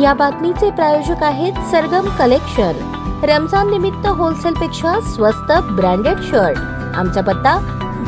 या बातमीचे प्रायोजक आहेत सरगम कलेक्शन। रमजान निमित्त होलसेल पेक्षा स्वस्त ब्रँडेड शर्ट। आमचा पत्ता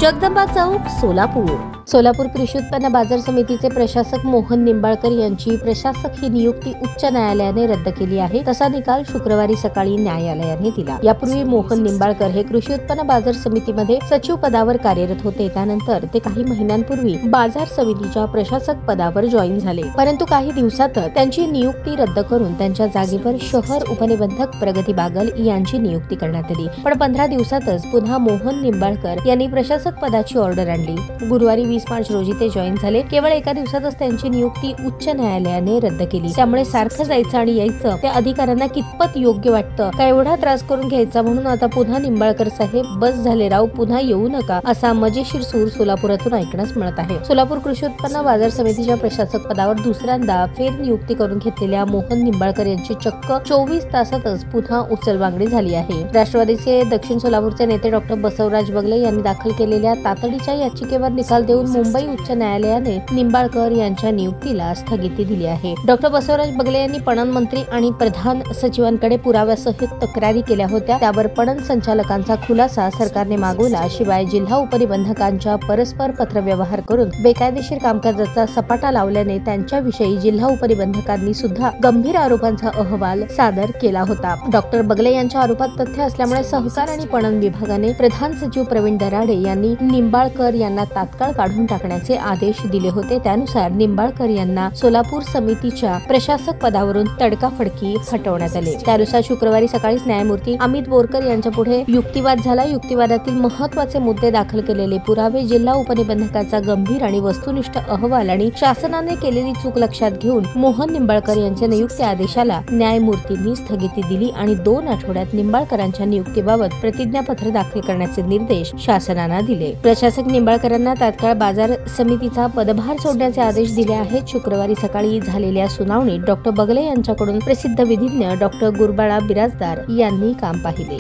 जगदंबा चौक, सोलापूर। सोलापूर कृषी उत्पन्न बाजार समितीचे प्रशासक मोहन निंबाळकर यांची प्रशासक ही नियुक्ती उच्च न्यायालयाने रद्द केली आहे। तसा निकाल शुक्रवारी सकाळी न्यायालयाने दिला। यापूर्वी मोहन निंबाळकर हे कृषी उत्पन्न बाजार समितीमध्ये सचिव पदावर कार्यरत होते। त्यानंतर ते काही महिन्यांपूर्वी बाजार समितीच्या प्रशासक पदावर जॉईन झाले, परंतु काही दिवसातच त्यांची नियुक्ती रद्द करून त्यांच्या जागेवर शहर उपनिबंधक प्रगती बागल यांची नियुक्ती करण्यात आली। पण 15 दिवसातच पुन्हा मोहन निंबाळकर यांनी प्रशासक पदाची ऑर्डर आणली। गुरुवारी 20 मार्च रोजी ते जॉईन झाले। केवळ एका दिवसातच त्यांची नियुक्ती उच्च न्यायालयाने रद्द केली। त्यामुळे सारखं जायचं आणि यायचं त्या अधिकाऱ्यांना कितपत योग्य वाटतं का एवढा त्रास करून घ्यायचा, म्हणून आता पुन्हा निंबाळकर साहेब बस झाले राव, पुन्हा येऊ नका असा मजेशीर सूर सोलापुरातून ऐकण्यास मिळत आहे। सोलापूर कृषी उत्पन्न बाजार समितीच्या प्रशासक पदावर दुसऱ्यांदा फेर नियुक्ती करून घेतलेल्या मोहन निंबाळकर यांची चक्क 24 तासातच पुन्हा उचलबांगडी झाली आहे। राष्ट्रवादीचे दक्षिण सोलापूरचे नेते डॉक्टर बसवराज बगले यांनी दाखल केलेल्या तातडीच्या याचिकेवर निकाल देऊन मुंबई उच्च न्यायालयाने निंबाळकर यांच्या नियुक्तीला स्थगिती दिली आहे। डॉक्टर बसवराज बगले यांनी पणन मंत्री आणि प्रधान सचिवांकडे पुराव्यासहित तक्रारी केल्या होत्या। त्यावर पणन संचालकांचा खुलासा सरकारने मागवला। शिवाय जिल्हा उपनिबंधकांच्या परस्पर पत्रव्यवहार करून बेकायदेशीर कामकाजाचा सपाटा लावल्याने त्यांच्याविषयी जिल्हा उपनिबंधकांनी सुद्धा गंभीर आरोपांचा अहवाल सादर केला होता। डॉक्टर बगले यांच्या आरोपात तथ्य असल्यामुळे सहकार आणि पणन विभागाने प्रधान सचिव प्रवीण दराडे यांनी निंबाळकर यांना तात्काळ काढून टाकण्याचे आदेश दिले होते। त्यानुसार निंबाळकर यांना सोलापूर समितीच्या प्रशासक पदावरून तडकाफडकी हटवण्यात आले। त्यानुसार शुक्रवारी सकाळीच न्यायमूर्ती अमित बोरकर यांच्या पुढे युक्तिवाद झाला। युक्तिवादातील महत्त्वाचे मुद्दे दाखल केलेले पुरावे, जिल्हा उपनिबंधकाचा गंभीर आणि वस्तुनिष्ठ अहवाल आणि शासनाने केलेली चूक लक्षात घेऊन मोहन निंबाळकर यांच्या नियुक्ती आदेशाला न्यायमूर्तींनी स्थगिती दिली आणि 2 आठवड्यात निंबाळकरांच्या नियुक्तीबाबत प्रतिज्ञापत्र दाखल करण्याचे निर्देश शासनाने दिले। प्रशासक निंबाळकरांना तात्काळ बाजार समितीचा पदभार सोडण्याचे आदेश दिले आहेत। शुक्रवारी सकाळी झालेल्या सुनावणीत डॉक्टर बगले यांच्याकडून प्रसिद्ध विधिज्ञ डॉक्टर गुरबाळा बिराजदार यांनी काम पाहिले।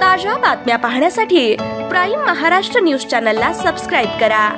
ताज्या बातम्या पाहण्यासाठी प्राईम महाराष्ट्र न्यूज चॅनलला सबस्क्राईब करा।